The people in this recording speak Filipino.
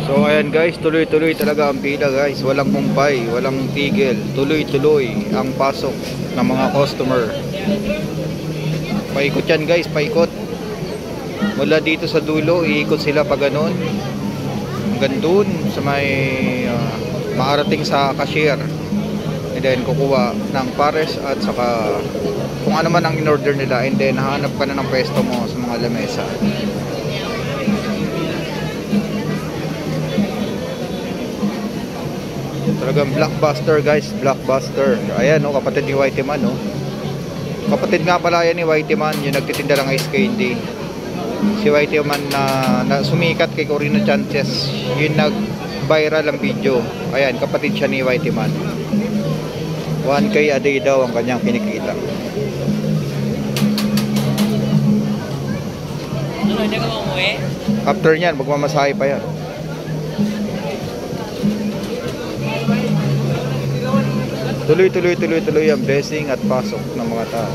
So ayan guys, tuloy-tuloy talaga ang pila guys. Walang kumpay, walang tigil. Tuloy-tuloy ang pasok ng mga customer. Paikot yan guys, paikot. Mula dito sa dulo, iikot sila pa ganun. Hanggang dun sa may maarating sa cashier. And then kukuha ng pares at saka kung ano man ang in-order nila. And then hahanap ka na ng pwesto mo sa mga lamesa. Talagang blockbuster guys, blockbuster. Ayan oh, kapatid ni Whitey Man oh. Kapatid nga pala yan ni Whitey Man, yung nagtitinda ng ice candy. Si Whitey Man na sumikat kay Corino Chances, yung nag-viral ang video. Ayan, kapatid siya ni Whitey Man. 1K a day daw ang kanyang kinikita. Ano, hindi ka umuwi? After nyan, magmamasahe pa yan. Tuloy ang blessing at pasok ng mga tao.